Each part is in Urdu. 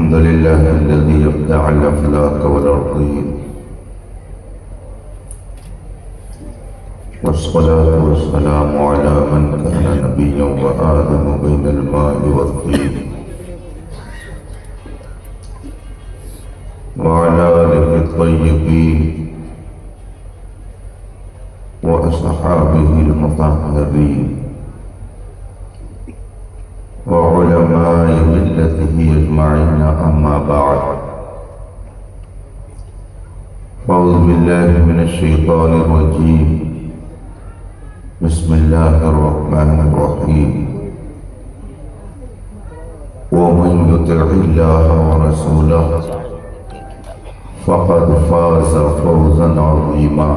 الحمد لله الذي ابدع الأفلاك والأرضين، والصلاة والسلام على من كان نبيا وآدم بين الماء والطين، وعلى آله الطيبين وأصحابه المطهرين وعلماء ملته أجمعين، أما بعد، أعوذ بالله من الشيطان الرجيم، بسم الله الرحمن الرحيم، ومن يطع الله ورسوله فقد فاز فوزا عظيما،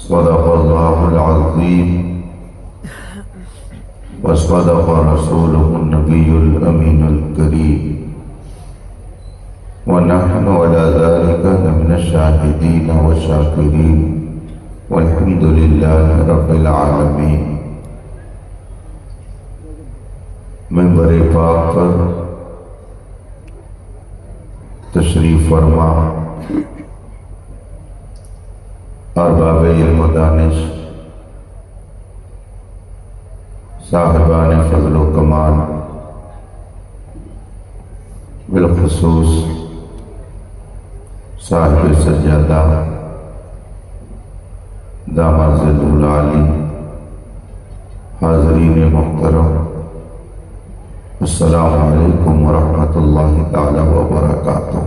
صدق الله العظيم وصدق رسوله النبي الأمين الكريم، ونحن على ذلك لمن الشاهدين والشاكرين، والحمد لله رب العالمين۔ منبر پاک پر تشریف فرما ارباب علم و دانش، صاحبان فضل و کمال، بالخصوص صاحب سجادہ داماد العالی، حاضرین محترم، السلام علیکم ورحمۃ اللہ تعالی وبرکاتہ۔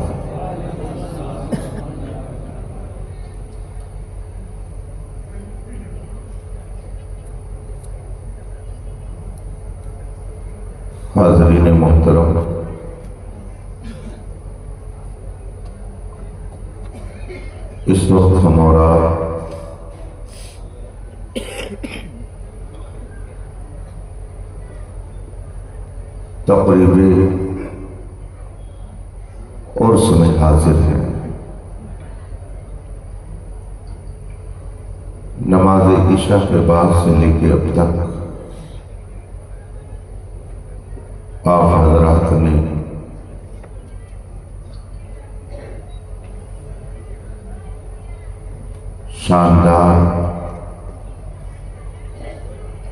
حاضرین محترم، اس وقت ہمارا تقریب عرس میں حاضر ہے۔ نماز عشاء کے بعد سے لے کے اب تک آپ حضرات نے شاندار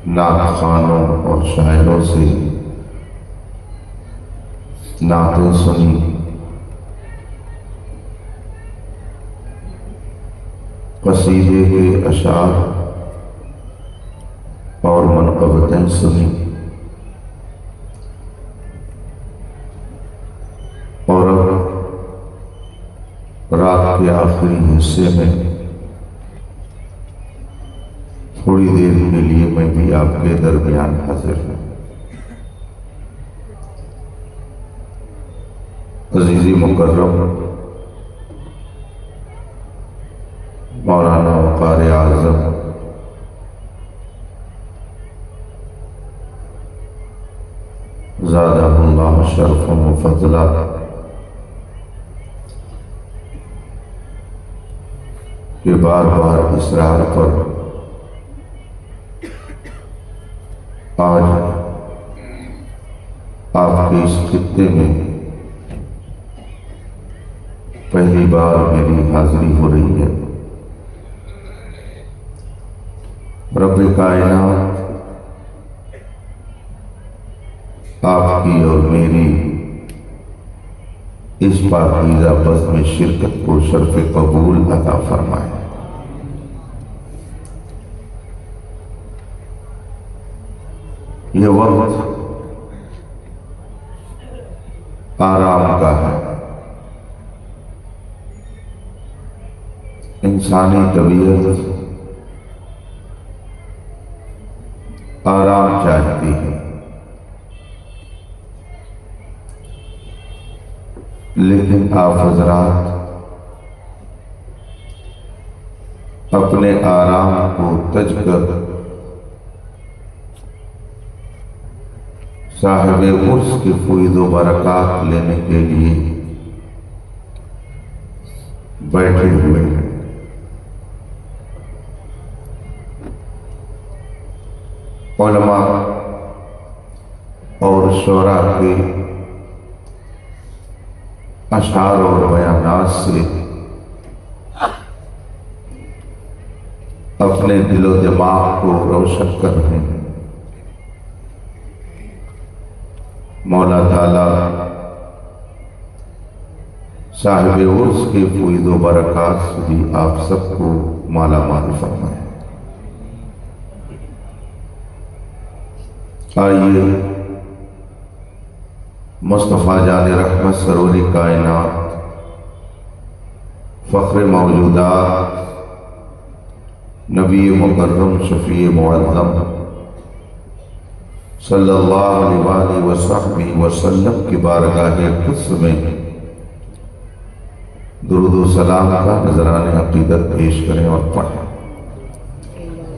نعت خوانوں اور شاعروں سے نعتیں سنی، قصیدے کے اشعار اور منقبتیں سنی، اور اب رات کے آخری حصے میں تھوڑی دیر کے لیے میں بھی آپ کے درمیان حاضر ہوں۔ عزیزی مکرم مولانا وقار اعظم زادہ اللہ شرفا و فضلا کے بار بار اصرار پر آج آپ کے اس خطے میں پہلی بار میری حاضری ہو رہی ہے۔ رب کائنات آپ کی اور میری اس پاکیزہ بزم میں شرکت کو شرف قبول عطا فرمائے۔ یہ وقت آرام کا ہے۔ انسانی طبیعت آرام چاہتی ہے، لیکن آپ حضرات اپنے آرام کو تج کر صاحب عرس کی فیض و برکات لینے کے لیے بیٹھے ہوئے ہیں۔ علماء اور شعراء کے اشعار اور بیانات سے اپنے دل و دماغ کو روشن کر رہے ہیں۔ مولا تعالی صاحب عرس کے فیض و برکات سے بھی آپ سب کو مالا مال فرمائے۔ آئیے مصطفیٰ جان رحمت سرور کائنات، فخر موجودات، نبی مکرم شفیع معظم صلی اللہ علیہ وآلہ وصحبہ وسلم کی بارگاہ قدس میں درود و سلام کا نذران عقیدت پیش کریں اور پڑھیں۔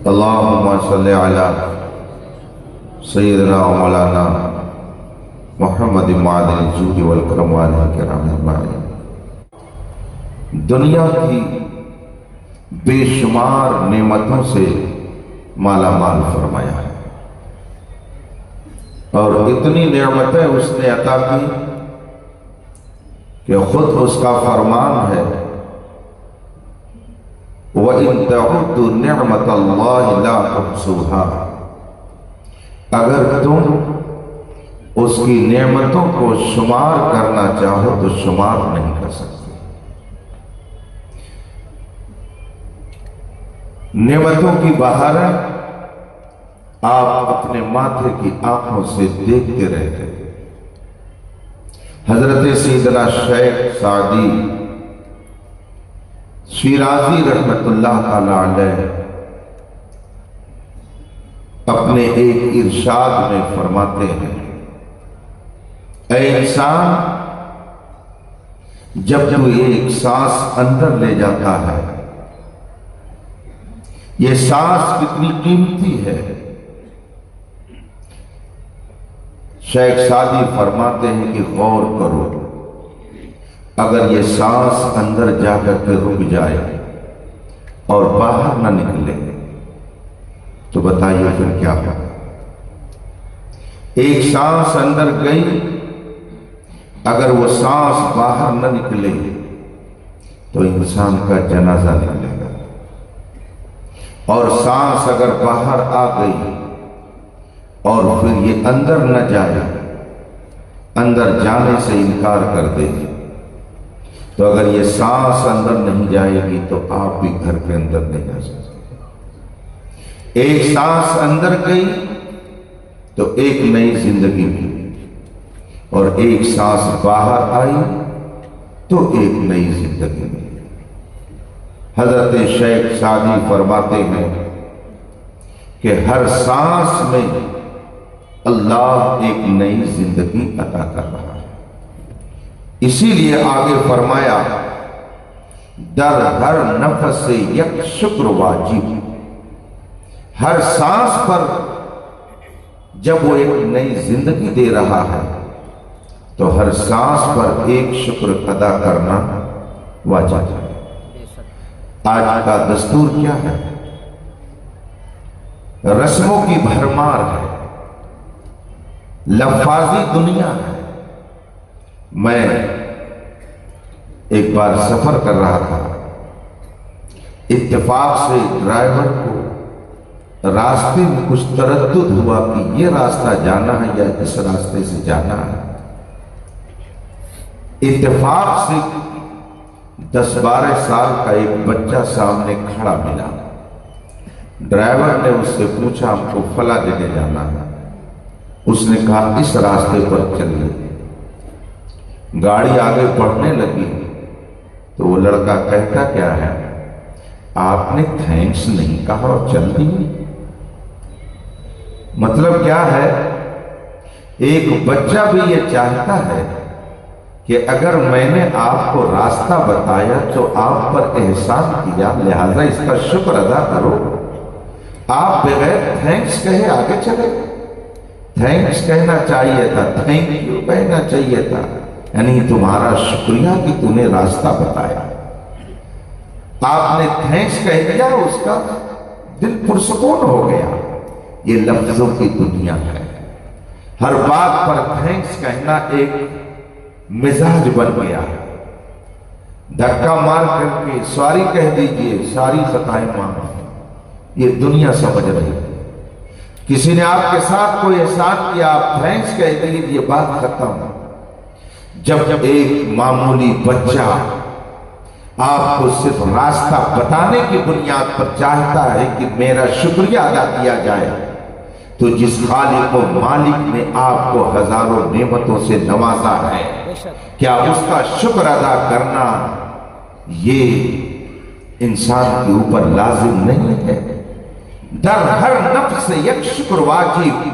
اللہم صلی علی سیدنا و مولانا محمد معدن الجود والکرم والہ کرام اجمعین۔ دنیا کی بے شمار نعمتوں سے مالا مال فرمایا ہے، اور اتنی نعمتیں اس نے عطا کی کہ خود اس کا فرمان ہے وَإِن تَعُدُّوا نِعْمَةَ اللَّهِ لَا تُحْصُوهَا، اگر تم اس کی نعمتوں کو شمار کرنا چاہو تو شمار نہیں کر سکتے۔ نعمتوں کی بہاریں آپ اپنے ماتھے کی آنکھوں سے دیکھتے رہتے۔ حضرت سیدنا شیخ سعدی شیرازی رحمت اللہ تعالی علیہ اپنے ایک ارشاد میں فرماتے ہیں، اے انسان، جب تو ایک سانس اندر لے جاتا ہے، یہ سانس کتنی قیمتی ہے۔ شیخ سعدی فرماتے ہیں کہ غور کرو، اگر یہ سانس اندر جا کر کے رک جائے اور باہر نہ نکلے تو بتائیے پھر کیا ہو۔ ایک سانس اندر گئی، اگر وہ سانس باہر نہ نکلے تو انسان کا جنازہ نکلے گا، اور سانس اگر باہر آ گئی اور پھر یہ اندر نہ جائے، اندر جانے سے انکار کر دے، تو اگر یہ سانس اندر نہیں جائے گی تو آپ بھی گھر کے اندر نہیں جا سکتے۔ ایک سانس اندر گئی تو ایک نئی زندگی ملی، اور ایک سانس باہر آئی تو ایک نئی زندگی ملی۔ حضرت شیخ سعدی فرماتے ہیں کہ ہر سانس میں اللہ ایک نئی زندگی عطا کر رہا ہے۔ اسی لیے آگے فرمایا، در ہر نفس سے یک شکر واجب، ہر سانس پر جب وہ ایک نئی زندگی دے رہا ہے تو ہر سانس پر ایک شکر ادا کرنا واجب ہے۔ آج کا دستور کیا ہے؟ رسموں کی بھرمار ہے، لفاظی دنیا ہے۔ میں ایک بار سفر کر رہا تھا، اتفاق سے ڈرائیور کو راستے میں کچھ تردد ہوا کہ یہ راستہ جانا ہے یا اس راستے سے جانا ہے۔ اتفاق سے 10-12 سال کا ایک بچہ سامنے کھڑا ملا۔ ڈرائیور نے اس سے پوچھا، ہم کو فلاں جگہ جانا ہے۔ اس نے کہا اس راستے پر چلیے۔ گاڑی آگے بڑھنے لگی تو وہ لڑکا کہتا کیا ہے، آپ نے تھینکس نہیں کہا اور چل دی۔ مطلب کیا ہے، ایک بچہ بھی یہ چاہتا ہے کہ اگر میں نے آپ کو راستہ بتایا تو آپ پر احسان کیا، لہذا اس کا شکر ادا کرو۔ آپ بغیر تھینکس کہے آگے چلے، تھینکس کہنا چاہیے تھا، تھینک یو کہنا چاہیے تھا، یعنی تمہارا شکریہ کہ تم نے راستہ بتایا۔ آپ نے تھینکس کہہ دیا، اس کا دل پرسکون ہو گیا۔ یہ لفظوں کی دنیا ہے، ہر بات پر تھینکس کہنا ایک مزاج بن گیا ہے۔ دھکا مار کر کے سوری کہہ دیجئے، ساری خطائیں معاف۔ یہ دنیا سمجھ رہی ہے۔ کسی نے آپ کے ساتھ کوئی احسان کیا، آپ تھینکس کہہ دیجئے، یہ بات ختم۔ جب ایک معمولی بچہ آپ کو صرف راستہ بتانے کی بنیاد پر چاہتا ہے کہ میرا شکریہ ادا کیا جائے، تو جس خالق و مالک نے آپ کو ہزاروں نعمتوں سے نوازا ہے، کیا اس کا شکر ادا کرنا یہ انسان کے اوپر لازم نہیں ہے؟ در ہر نفس ایک شکر واجب،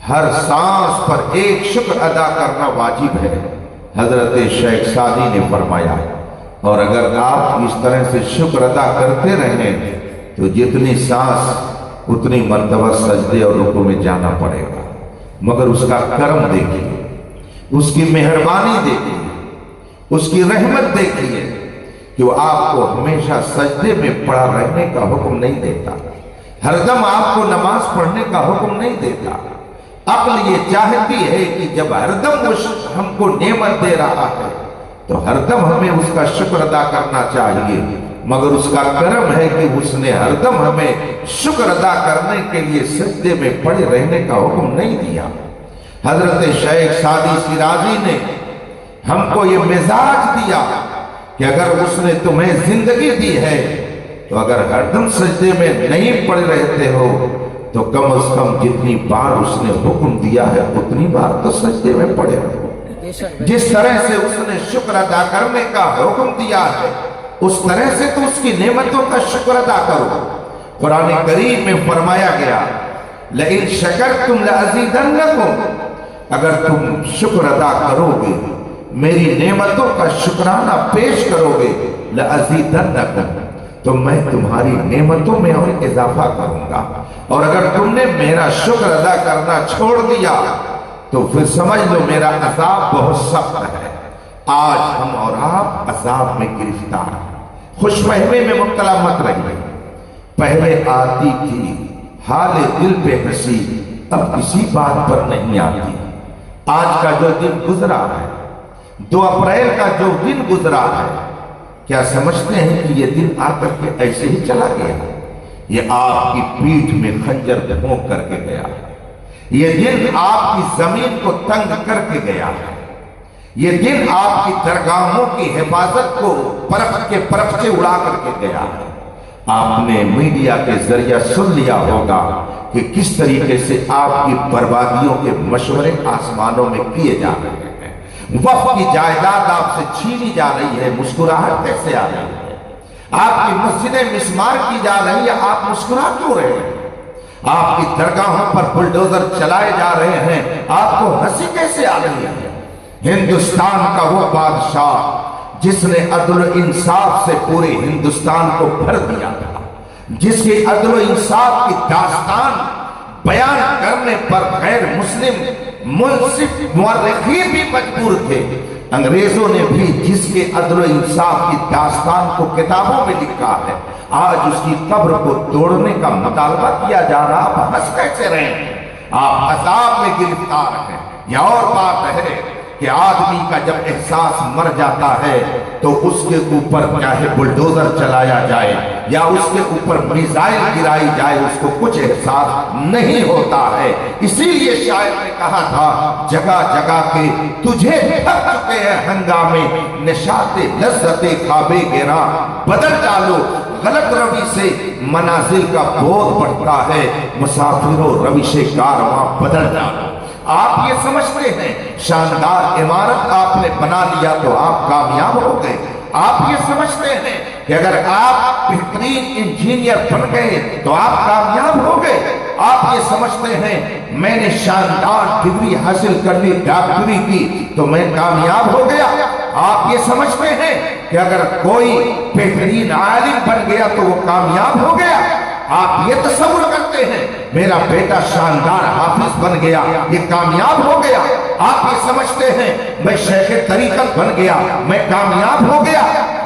ہر سانس پر ایک شکر ادا کرنا واجب ہے، حضرت شیخ سعدی نے فرمایا۔ اور اگر آپ اس طرح سے شکر ادا کرتے رہیں تو جتنی سانس اتنی مرتبہ سجدے اور رکوع میں جانا پڑے گا، مگر اس کا کرم دیکھیے، اس کی مہربانی دیکھیے، اس کی رحمت دیکھیے کہ وہ آپ کو ہمیشہ سجدے میں پڑا رہنے کا حکم نہیں دیتا، ہر دم آپ کو نماز پڑھنے کا حکم نہیں دیتا۔ عقل یہ چاہتی ہے کہ جب ہر دم وہ ہم کو نعمت دے رہا ہے تو ہر دم ہمیں اس کا شکر ادا کرنا چاہیے، مگر اس کا کرم ہے کہ اس نے ہر دم ہمیں شکر ادا کرنے کے لیے سجدے میں پڑے رہنے کا حکم نہیں دیا۔ حضرت شیخ سعدی شیرازی نے ہم کو یہ مزاج دیا کہ اگر اس نے تمہیں زندگی دی ہے تو اگر ہر دم سجدے میں نہیں پڑے رہتے ہو تو کم از کم جتنی بار اس نے حکم دیا ہے اتنی بار تو سجدے میں پڑے رہو۔ جس طرح سے اس نے شکر ادا کرنے کا حکم دیا ہے اس طرح سے تو اس کی نعمتوں کا شکر ادا کرو۔ قرآن کریم میں فرمایا گیا لئن شکرتم لأزیدنکم، اگر تم شکر ادا کرو گے، میری نعمتوں کا شکرانہ پیش کرو گے، لأزیدنکم، تو میں تمہاری نعمتوں میں اور اضافہ کروں گا، اور اگر تم نے میرا شکر ادا کرنا چھوڑ دیا تو پھر سمجھ لو میرا عذاب بہت سخت ہے۔ آج ہم اور آپ عذاب میں گرفتار ہیں۔ خوش فہمی میں مبتلا مت رہیے۔ پہلے آتی تھی حال دل پہ ہنسی، اب کسی بات پر نہیں آتی۔ آج کا جو دن گزرا ہے، 2 اپریل کا جو دن گزرا ہے، کیا سمجھتے ہیں کہ یہ دن آ کر کے ایسے ہی چلا گیا؟ یہ آپ کی پیٹھ میں خنجر بھونک کر کے گیا ہے۔ یہ دن آپ کی زمین کو تنگ کر کے گیا ہے۔ یہ دن آپ کی درگاہوں کی حفاظت کو پرخ کے پرخچے اڑا کر کے گیا ہے۔ آپ نے میڈیا کے ذریعہ سن لیا ہوگا کہ کس طریقے سے آپ کی بربادیوں کے مشورے آسمانوں میں کیے جا رہے ہیں۔ وقف کی جائیداد آپ سے چھینی جا رہی ہے، مسکراہٹ کیسے آ رہی ہے؟ آپ کی مسجدیں مسمار کی جا رہی ہے، آپ مسکرا کیوں رہے ہیں؟ آپ کی درگاہوں پر بلڈوزر چلائے جا رہے ہیں، آپ کو ہنسی کیسے آ رہی ہے؟ ہندوستان کا وہ بادشاہ جس نے عدل و انصاف سے پورے ہندوستان کو بھر دیا تھا، جس کی عدل و انصاف کی داستان بیان کرنے پر غیر مسلم منصف مورخین بھی مجبور تھے، انگریزوں نے بھی جس کے عدل و انصاف کی داستان کو کتابوں میں لکھا ہے، آج اس کی قبر کو توڑنے کا مطالبہ کیا جا رہا۔ آپ ہنس کیسے رہے ہیں؟ آپ عذاب میں گرفتار ہیں۔ یہ اور بات ہے کہ آدمی کا جب احساس مر جاتا ہے تو اس کے اوپر چاہے بلڈوزر چلایا جائے یا اس کے اوپر میزائل گرائی جائے، اس کو کچھ احساس نہیں ہوتا ہے۔ اسی لیے شاعر نے کہا تھا جگہ جگہ کے تجھے تھک چکے ہیں ہنگامے، نشاط لذت خواب گراں بدل ڈالو، غلط روی سے منازل کا بور بڑھتا ہے، مسافروں روش کارواں بدل ڈالو۔ آپ یہ سمجھتے ہیں شاندار عمارت آپ نے بنا لیا تو آپ کامیاب ہو گئے؟ آپ یہ سمجھتے ہیں کہ اگر آپ بہترین انجینئر بن گئے تو آپ کامیاب ہو گئے؟ آپ یہ سمجھتے ہیں میں نے شاندار ڈگری حاصل کر لی، ڈاکٹری کی، تو میں کامیاب ہو گیا؟ آپ یہ سمجھتے ہیں کہ اگر کوئی بہترین عالم بن گیا تو وہ کامیاب ہو گیا؟ آپ یہ تصور کرتے ہیں میرا بیٹا شاندار حافظ بن گیا، یہ کامیاب ہو گیا؟ آپ یہ سمجھتے ہیں میں شیخ طریقت بن گیا، میں کامیاب ہو گیا؟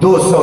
200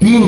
3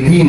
3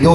2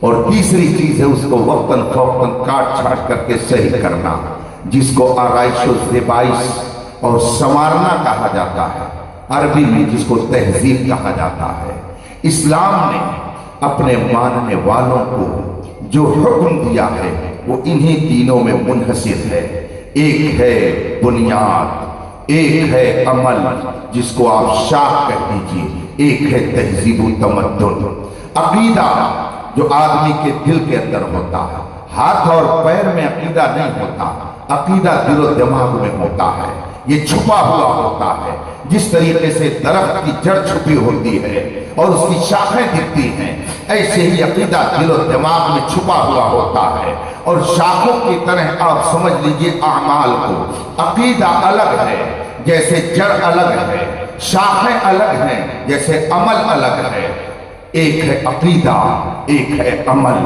اور تیسری چیز ہے اس کو وقتاً فوقتاً کاٹ چھاٹ کر کے صحیح کرنا، جس کو آرائش و زیبائش اور سنوارنا کہا جاتا ہے، عربی میں جس کو تہذیب کہا جاتا ہے۔ اسلام نے اپنے ماننے والوں کو جو حکم دیا ہے وہ انہی تینوں میں منحصر ہے۔ ایک ہے بنیاد، ایک ہے عمل جس کو آپ شاخ کہہ دیجیے، ایک ہے تہذیب و تمدن۔ عقیدہ جو آدمی کے دل کے اندر ہوتا ہے، ہاتھ اور پیر میں عقیدہ نہیں ہوتا، عقیدہ دل و دماغ میں ہوتا ہے، یہ چھپا ہوا ہوتا ہے۔ جس طریقے سے درخت کی جڑ چھپی ہوتی ہے اور اس کی شاخیں دکھتی ہیں، ایسے ہی عقیدہ دل و دماغ میں چھپا ہوا ہوتا ہے۔ اور شاخوں کی طرح آپ سمجھ لیجئے اعمال کو، عقیدہ الگ ہے جیسے جڑ الگ ہے، شاخیں الگ ہیں جیسے عمل الگ ہے۔ ایک ہے عقیدہ، ایک ہے عمل۔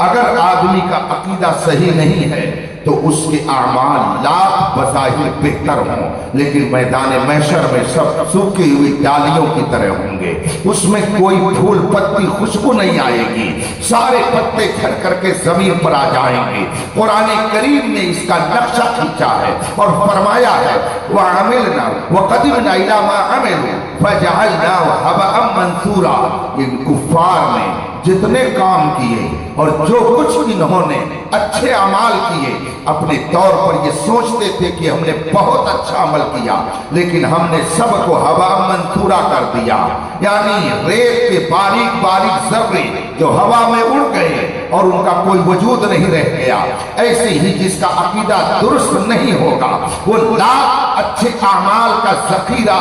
اگر آدمی کا عقیدہ صحیح نہیں ہے تو اس کے اعمال لاکھ بظاہر بہتر ہوں، لیکن میدان محشر میں سب سوکھی ہوئی ڈالیوں کی طرح ہوں گے، اس میں کوئی پھول پتی خوشبو نہیں آئے گی، سارے پتے جھڑ کر کے زمین پر آ جائیں گے۔ قرآن کریم نے اس کا نقشہ کھینچا ہے اور فرمایا ہے وَعَمِلْنَا وَقَدِمْنَا إِلَىٰ مَا عَمِلُوا فَجَعَلْنَاهُ هَبَاءً مَنثُورًا۔ ان کفار نے جتنے کام کیے اور جو کچھ انہوں نے اچھے اعمال کیے، اپنے طور پر یہ سوچتے تھے کہ ہم نے بہت اچھا عمل کیا، لیکن ہم نے سب کو ہوا منثورا کر دیا، یعنی ریت کے باریک باریک ذرے جو ہوا میں اڑ گئے اور ان کا کوئی وجود نہیں رہ گیا۔ ایسے ہی جس کا عقیدہ درست نہیں ہوگا، وہ لاکھ اچھے اعمال کا ذخیرہ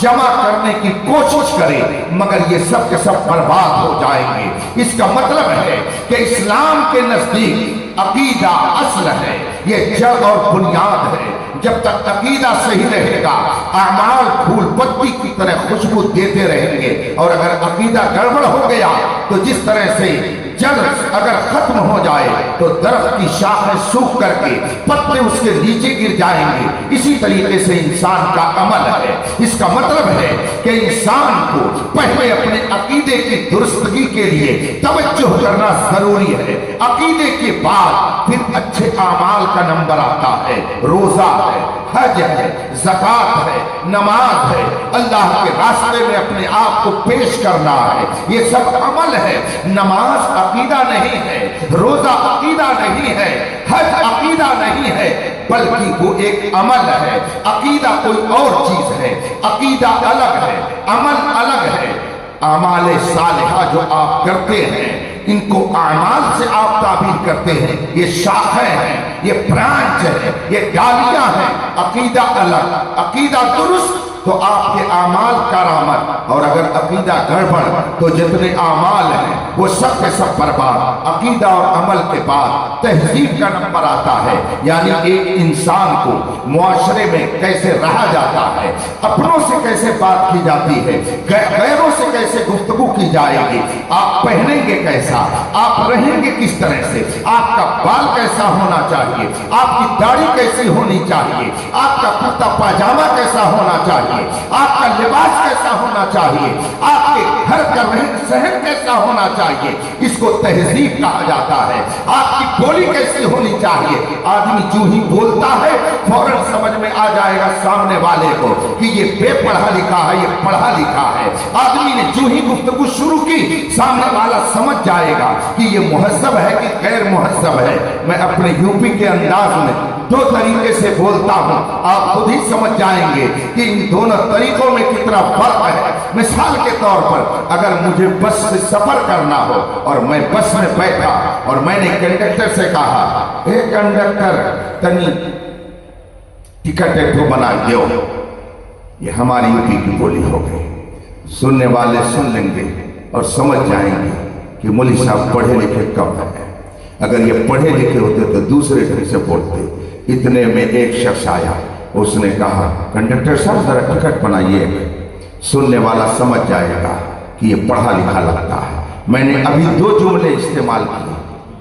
جمع کرنے کی کوشش کرے مگر یہ سب کے سب برباد ہو جائیں گے۔ اس کا مطلب ہے کہ اسلام کے نزدیک عقیدہ اصل ہے، یہ جڑ اور بنیاد ہے۔ جب تک عقیدہ صحیح رہے گا، اعمال پھول پتی کی طرح خوشبو دیتے رہیں گے، اور اگر عقیدہ گڑبڑ ہو گیا تو جس طرح سے جڑ اگر ختم ہو جائے تو درخت کی شاخیں سوکھ کر کے پتے اس کے نیچے گر جائیں گے، اسی طریقے سے انسان کا عمل ہے۔ اس کا مطلب ہے کہ انسان کو پہلے اپنے عقیدے کی درستگی کے لیے توجہ کرنا ضروری ہے، عقیدے کے بعد پھر اچھے اعمال کا نمبر آتا ہے۔ روزہ ہے، حج ہے، زکوٰۃ ہے، نماز ہے، اللہ کے راستے میں اپنے آپ کو پیش کرنا ہے، یہ سب عمل ہے۔ نماز عقیدہ نہیں ہے، روزہ عقیدہ نہیں ہے، حج عقیدہ نہیں ہے، بلکہ وہ ایک عمل ہے۔ عقیدہ کوئی اور چیز ہے، عقیدہ الگ ہے، عمل الگ ہے۔ اعمال صالحہ جو آپ کرتے ہیں ان کو اعمال سے آپ تعبیر کرتے ہیں، یہ شاخیں ہیں، یہ برانچ ہے، یہ ڈالیاں ہیں۔ عقیدہ الگ، عقیدہ درست تو آپ کے اعمال کرامت، اور اگر عقیدہ گڑبڑ تو جتنے اعمال ہیں وہ سب کے سب برباد۔ عقیدہ اور عمل کے بعد تہذیب کا نمبر آتا ہے، یعنی ایک انسان کو معاشرے میں کیسے رہا جاتا ہے، اپنوں سے کیسے بات کی جاتی ہے، غیروں سے کیسے گفتگو کی جائے گی، آپ پہنیں گے کیسا، آپ رہیں گے کس طرح سے، آپ کا بال کیسا ہونا چاہیے، آپ کی داڑھی کیسی ہونی چاہیے، آپ کا کرتا پاجامہ کیسا ہونا چاہیے، آپ کا لباس کیسا ہونا چاہیے، آپ کے گھر کا رہن سہن کیسا ہونا چاہیے، اس کو تہذیب کہا جاتا ہے۔ آپ کی بولی کیسی ہونی چاہیے، آدمی جو ہی بولتا ہے فوراً سمجھ میں آ جائے گا سامنے والے کو کہ یہ بے پڑھا لکھا ہے، یہ پڑھا لکھا ہے۔ آدمی نے جو ہی گفتگو شروع کی سامنے والا سمجھ جائے گا کہ یہ مہذب ہے کہ غیر مہذب ہے۔ میں اپنے یوپی کے انداز میں دو طریقے سے بولتا ہوں، آپ خود ہی سمجھ جائیں گے کہ ان دونوں طریقوں میں کتنا فرق ہے۔ مثال کے طور پر اگر مجھے بس سے سفر کرنا ہو اور میں بس میں بیٹھا اور میں نے کنڈکٹر سے کہا اے کنڈکٹر تنی ٹکٹ ایک تو بنا دیو، یہ ہماری یوپی کی بولی ہو گئی۔ سننے والے سن لیں گے اور سمجھ جائیں گے کہ مولوی صاحب پڑھے لکھے کم ہیں۔ اگر یہ پڑھے لکھے ہوتے تو دوسرے ڈھنگ سے بولتے۔ اتنے میں ایک شخص آیا، اس نے کہا کنڈکٹر صاحب ذرا ٹکٹ بنائیے۔ سننے والا سمجھ جائے گا کہ یہ پڑھا لکھا لگتا ہے۔ میں نے ابھی دو جملے استعمال کیے،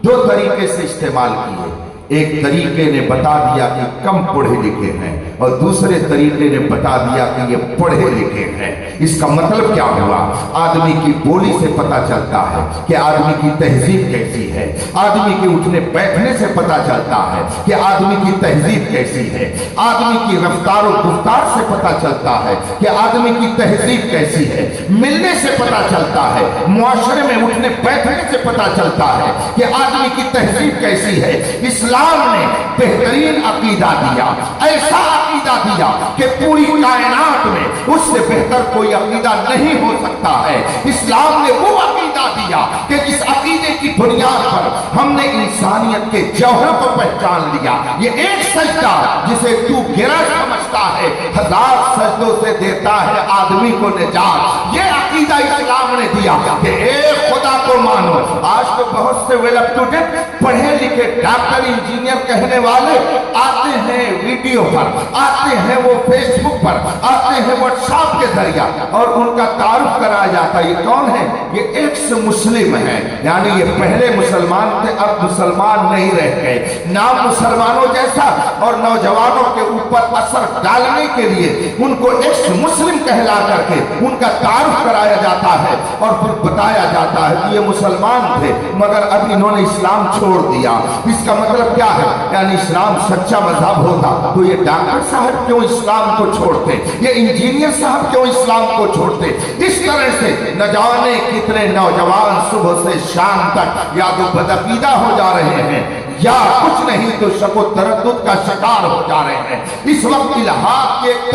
دو طریقے سے استعمال کیے۔ ایک طریقے نے بتا دیا کہ کم پڑھے لکھے ہیں، اور دوسرے طریقے نے بتا دیا کہ یہ پڑھے لکھے ہیں۔ اس کا مطلب کیا ہوا؟ آدمی کی بولی سے پتا چلتا ہے کہ آدمی کی تہذیب کیسی ہے، آدمی کے اٹھنے بیٹھنے سے پتا چلتا ہے کہ آدمی کی تہذیب کیسی ہے، آدمی کی رفتار و گفتار سے پتا چلتا ہے کہ آدمی کی تہذیب کیسی ہے، ملنے سے پتا چلتا ہے، معاشرے میں اٹھنے بیٹھنے سے پتا چلتا ہے کہ آدمی کی تہذیب کیسی ہے۔ اسلام نے بہترین عقیدہ دیا، ایسا عقیدہ دیا کہ پوری کائنات میں اس سے بہتر کوئی عقیدہ نہیں ہو سکتا ہے۔ اسلام نے وہ عقیدہ دیا کہ جس عقیدے کی بنیاد پر ہم نے انسانیت کے جوہر کو پہچان لیا۔ یہ ایک سجدہ جسے تو گرہ سمجھتا ہے، ہزار سجدوں سے دیتا ہے آدمی کو نجات۔ یہ عقیدہ اسلام نے دیا کہ ایک خدا کو مانو۔ آج تو بہت سے ویل اپ ٹو ڈیٹ پڑھے لکھے ڈاکٹر انجینئر کہنے والے آتے ہیں ویڈیو پر، آتے ہیں وہ فیس بک پر، آتے ہیں واٹس ایپ کے ذریعہ، اور ان کا تعارف کرایا جاتا ہے۔ یہ کون ہے؟ یہ ایکس مسلم ہے، یعنی یہ پہلے مسلمان تھے، اب مسلمان نہیں رہ گئے۔ نام مسلمانوں جیسا اور نوجوانوں کے اوپر اثر ڈالنے کے لیے ان کو ایکس مسلم کہلا کر کے ان کا تعارف کرایا جاتا ہے، اور پھر بتایا جاتا ہے کہ یہ مسلمان تھے مگر اب انہوں نے اسلام چھوڑ دیا۔ اس کا مطلب کیا ہے؟ یعنی اسلام سچا مذہب ہوتا تو یہ ڈاکٹر صاحب کیوں اسلام کو چھوڑتے، یہ انجینئر صاحب کیوں اسلام کو چھوڑتے؟ اس طرح سے نہ جانے کتنے نوجوان صبح سے شام تک یا تو بدعقیدہ ہو جا رہے ہیں یا کچھ نہیں تو شک و تردد کا شکار ہو جا رہے ہیں۔ اس وقت الہاد کی ایک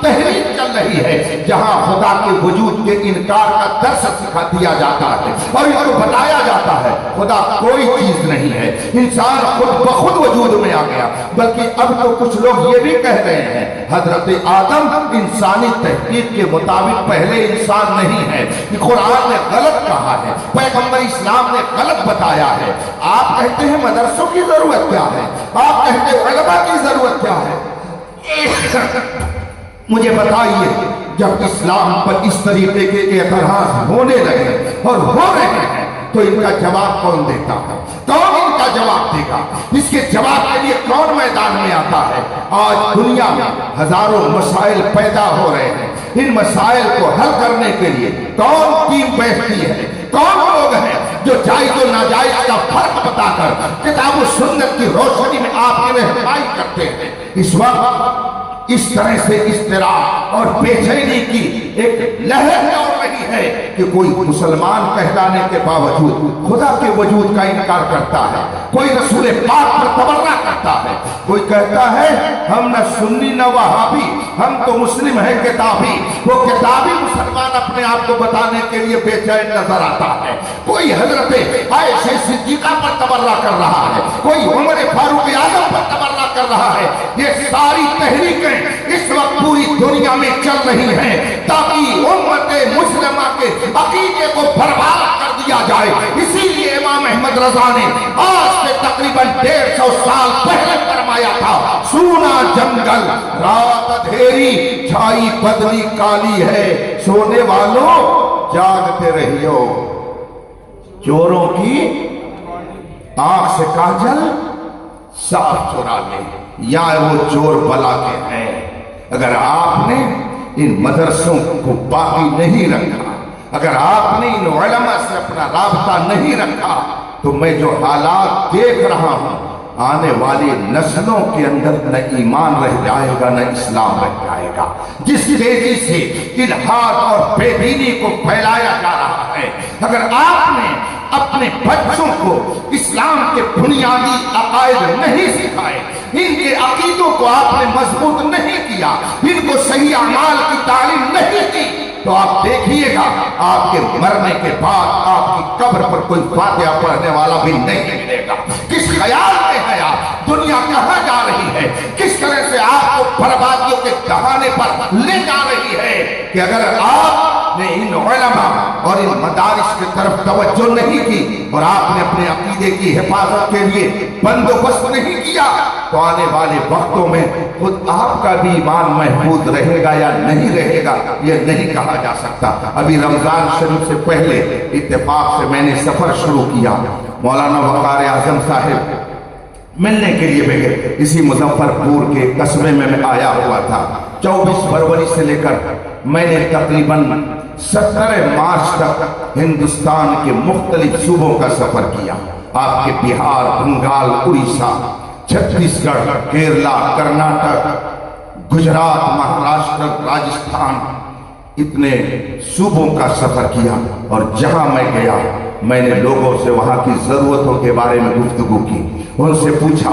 تحریک چل رہی ہے جہاں خدا کے وجود کے انکار کا درس سکھا دیا جاتا ہے اور ان کو بتایا جاتا ہے خدا کوئی چیز نہیں ہے، انسان خود بخود وجود میں آ گیا۔ بلکہ اب تو کچھ لوگ یہ بھی کہہ رہے ہیں حضرت آدم انسانی تحقیق کے مطابق پہلے انسان نہیں ہے، قرآن نے غلط کہا ہے، پیغمبر اسلام نے غلط بتایا ہے۔ آپ کہتے ہیں مدرسوں کی ضرورت کیا ہے، آپ کہتے ہیں علماء کی ضرورت کیا ہے؟ مجھے بتائیے جب اسلام پر اس طریقے کے اعتراض ہونے لگے اور ہو رہے ہیں تو ان کا جواب کون دیتا ہے؟ کون ان کا جواب دے گا؟ اس کے جواب کے لیے کون میدان میں آتا ہے؟ آج دنیا میں ہزاروں مسائل پیدا ہو رہے ہیں، ان مسائل کو حل کرنے کے لیے کون ٹیم بیٹھتی ہے؟ کون لوگ ہیں جو جائز و ناجائز کا فرق بتا کر کتاب و سنت کی روشنی میں آپ کی رہنمائی کرتے ہیں؟ اس وقت اس طرح سے اضطراب اور بے چینی کی ایک لہر دوڑ رہی ہے کہ کوئی مسلمان کہلانے کے باوجود خدا کے وجود کا انکار کرتا ہے، کوئی رسول پاک پر تبرہ کرتا ہے، کوئی کہتا ہے ہم نہ سنی نہ وہابی، ہم تو مسلم ہیں کتابی۔ وہ کتابی مسلمان اپنے آپ کو بتانے کے لیے بے چین نظر آتا ہے۔ کوئی حضرت عائشہ صدیقہ پر تبرہ کر رہا ہے، کوئی عمر فاروق اعظم پر تبرہ کر رہا ہے۔ یہ ساری تحریکیں اس وقت پوری دنیا میں چل رہی ہیں تاکہ امت مسلمہ کے عقیدے کو برباد کر دیا جائے۔ اسی لیے امام احمد رضا نے آج سے تقریباً 150 سال پہلے فرمایا تھا، سونا جنگل رات اندھیری چھائی بدلی کالی ہے، سونے والوں جاگتے رہیو، چوروں کی آنکھ سے کاجل صاف چرا لے، یا وہ چور بلا کے ہیں۔ اگر آپ نے ان مدرسوں کو باقی نہیں رکھا، اگر آپ نے ان علماء سے اپنا رابطہ نہیں رکھا تو میں جو حالات دیکھ رہا ہوں آنے والی نسلوں کے اندر نہ ایمان رہ جائے گا نہ اسلام رہ جائے گا۔ جس تیزی سے الحاد اور بے دینی کو پھیلایا جا رہا ہے، اگر آپ نے اپنے بچوں کو اسلام کے بنیادی عقائد نہیں سکھائے، ان کے عقیدوں کو آپ نے مضبوط نہیں کیا، ان کو صحیح اعمال کی تعلیم نہیں دی، تو آپ دیکھیے گا آپ کے مرنے کے بعد آپ کی قبر پر کوئی فاتحہ پڑھنے والا بھی نہیں ملے گا۔ کس خیال میں ہے آپ؟ دنیا کہاں جا رہی ہے؟ کس طرح سے آپ کو بربادیوں کے دہانے پر لے جا رہی ہے کہ اگر آپ نے ان علماء اور ان مدارس کی طرف توجہ نہیں کی اور آپ نے اپنے عقیدے کی حفاظت کے لیے بندوبست نہیں کیا تو آنے والے وقتوں میں خود آپ کا بھی ایمان محفوظ رہے گا یا نہیں رہے گا یہ نہیں کہا جا سکتا۔ ابھی رمضان شریف سے پہلے اتفاق سے میں نے سفر شروع کیا، مولانا وقار اعظم صاحب ملنے کے لیے میں اسی مظفرپور کے قصبے میں آیا ہوا تھا۔ 24 فروری سے لے کر میں نے تقریباً 17 مارچ تک ہندوستان کے مختلف صوبوں کا سفر کیا۔ آپ کے بہار، بنگال، اڑیسہ، چھتیس گڑھ، کیرلا، کرناٹک، گجرات، مہاراشٹر، راجستھان، اتنے صوبوں کا سفر کیا، اور جہاں میں گیا میں نے لوگوں سے وہاں کی ضرورتوں کے بارے میں گفتگو کی۔ ان سے پوچھا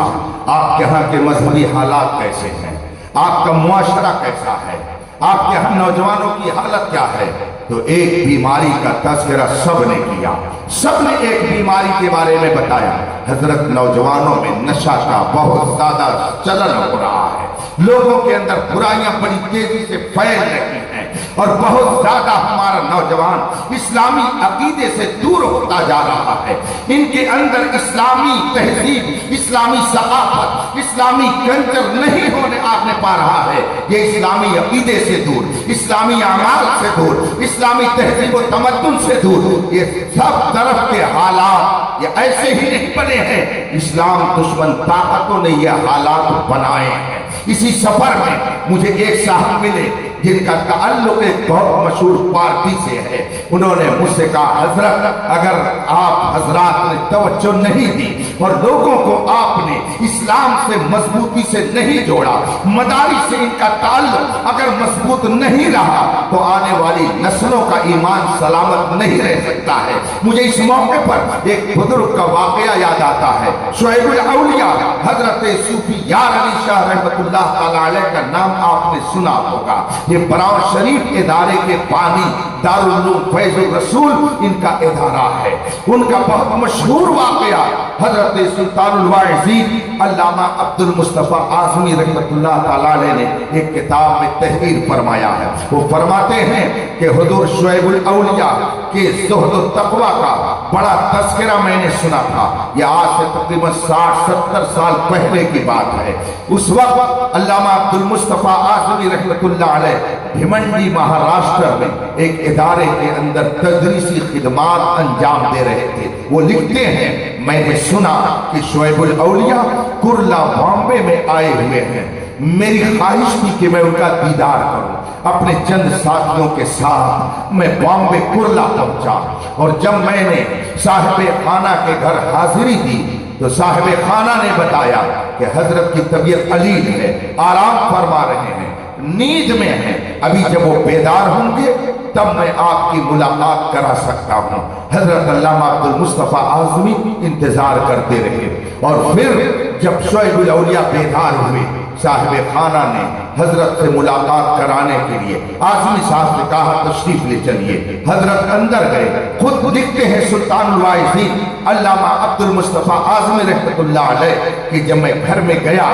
آپ کے یہاں کے مذہبی حالات کیسے ہیں، آپ کا معاشرہ کیسا ہے، آپ کے یہاں نوجوانوں کی حالت کیا ہے۔ تو ایک بیماری کا تذکرہ سب نے کیا، سب نے ایک بیماری کے بارے میں بتایا۔ حضرت نوجوانوں میں نشہ کا بہت زیادہ چلن ہو رہا ہے، لوگوں کے اندر برائیاں بڑی تیزی سے پھیل رہی ہیں، اور بہت زیادہ ہمارا نوجوان اسلامی عقیدے سے دور ہوتا جا رہا ہے۔ ان کے اندر اسلامی تہذیب، اسلامی ثقافت، اسلامی کلچر نہیں ہونے آنے پا رہا ہے۔ یہ اسلامی عقیدے سے دور، اسلامی اعمال سے دور، اسلامی تہذیب و تمدن سے دور، یہ سب طرف کے حالات یہ ایسے ہی نہیں بنے ہیں، اسلام دشمن طاقتوں نے یہ حالات بنائے ہیں۔ اسی سفر میں مجھے ایک صاحب ملے جن کا تعلق ایک بہت مشہور پارٹی سے ہے۔ انہوں نے مجھ سے کہا حضرت اگر آپ حضرات نے توجہ نہیں دی اور لوگوں کو آپ نے اسلام سے مضبوطی سے نہیں جوڑا، مدارس سے ان کا تعلق اگر مضبوط نہیں رہا تو آنے والی نسلوں کا ایمان سلامت نہیں رہ سکتا ہے۔ مجھے اس موقع پر ایک بزرگ کا واقعہ یاد آتا ہے۔ شعیب الاولیاء حضرت صوفی یار علی شاہ رحمۃ اللہ تعالی علیہ کا نام آپ نے سنا ہوگا۔ یہ براؤ شریف ادارے کے بانی دارالعلوم فیض الرسول ان کا ادارہ ہے۔ ان کا بہت مشہور واقعہ حضرت سلطان الواعظین علامہ عبد المصطفیٰ اعظمی رحمۃ اللہ تعالیٰ علیہ نے ایک کتاب میں تحریر فرمایا ہے۔ وہ فرماتے ہیں کہ حضور شعیب الاولیاء کے زہد و تقوی کا بڑا تذکرہ میں نے سنا تھا۔ یہ آج سے تقریباً 60-70 سال پہلے کی بات ہے۔ اس وقت علامہ عبد المصطفیٰ اعظمی رحمۃ اللہ علیہ بھیمنڈی مہاراشٹر میں ایک ادارے کے اندر تدریسی خدمات انجام دے رہے تھے۔ وہ لکھتے ہیں میں نے سنا کہ شعیب الاولیاء کرلا بامبے میں آئے ہوئے ہیں۔ میری خواہش تھی کہ میں ان کا دیدار کروں۔ اپنے چند ساتھیوں کے ساتھ میں بامبے کرلا پہنچا، اور جب میں نے صاحب خانہ کے گھر حاضری دی تو صاحب خانہ نے بتایا کہ حضرت کی طبیعت علیل ہے، آرام فرما رہے ہیں، نیند میں ہیں، ابھی جب وہ بیدار ہوں گے تب میں آپ کی ملاقات کرا سکتا ہوں۔ حضرت علامہ عبد المصطفیٰ اعظمی انتظار کرتے رہے، اور پھر جب شعیب الاولیاء بیدار ہوئے صاحب خانہ نے حضرت سے ملاقات کرانے کے لیے اعظمی صاحب سے کہا تشریف لے چلیے۔ حضرت اندر گئے، خود لکھتے ہیں سلطان الواعظین علامہ عبد المصطفیٰ اعظمی رحمۃ اللہ علیہ کہ جب میں گھر میں گیا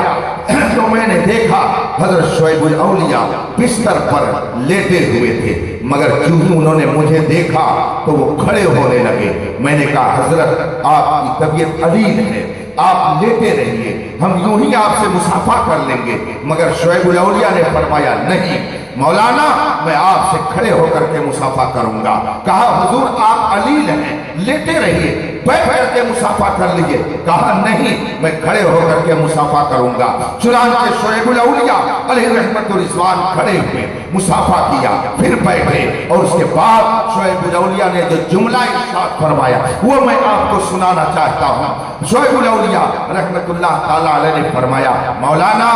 تو میں نے دیکھا حضرت شعیب الاولیاء بستر پر لیٹے ہوئے تھے، مگر چوں ہی انہوں نے مجھے دیکھا تو وہ کھڑے ہونے لگے۔ میں نے کہا حضرت آپ کی طبیعت علیل ہے، آپ لیتے رہیے، ہم یوں ہی آپ سے مصافحہ کر لیں گے۔ مگر شعیب الاولیاء نے فرمایا نہیں مولانا، میں آپ سے کھڑے ہو کر کے مصافحہ کروں گا۔ کہا حضور آپ علیل ہیں، لیتے رہیے، بیٹھ کر کے مصافحہ کر لیجئے۔ کہا نہیں میں کھڑے ہو کر کے مصافحہ کروں گا۔ چنانچہ شعیب الاولیاء علیہ رحمت و رضوان کھڑے ہوئے، مصافحہ کیا، پھر بیٹھے، اور اس کے بعد شعیب الاولیاء نے جو جملہ ارشاد فرمایا وہ میں آپ کو سنانا چاہتا ہوں۔ شعیب الاولیاء رحمت اللہ تعالی علیہ نے فرمایا مولانا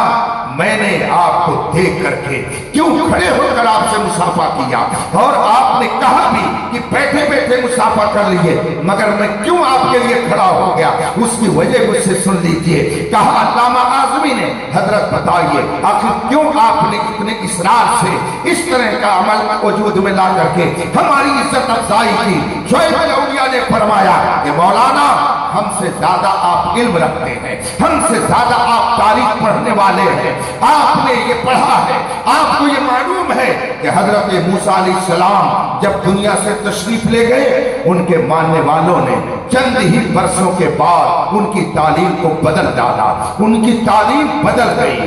میں نے آپ کو دیکھ کر کے کیوں کھڑے ہو کر آپ سے مصافحہ کیا، اور آپ نے کہا بھی کہ بیٹھے بیٹھے مصافحہ کر لیجئے، مگر میں کیوں آپ کے لیے کھڑا ہو گیا اس کی وجہ مجھ سے سن لیجئے۔ کہا علامہ اعظمی نے حضرت بتائیے آخر کیوں آپ نے اتنے اصرار سے اس طرح کا عمل وجود میں لا کر کے ہماری عزت افزائی کی۔ شعیب الاولیاء نے فرمایا کہ مولانا ہم سے زیادہ آپ علم رکھتے ہیں، ہم سے زیادہ آپ تاریخ پڑھنے والے ہیں، آپ نے یہ پڑھا ہے، آپ کو یہ معلوم ہے کہ حضرت موسیٰ علیہ السلام جب دنیا سے تشریف لے گئے ان کے ماننے والوں نے چند ہی برسوں کے بعد ان کی تعلیم کو بدل ڈالا، ان کی تعلیم بدل گئی۔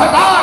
1000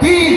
3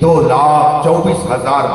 2,24,000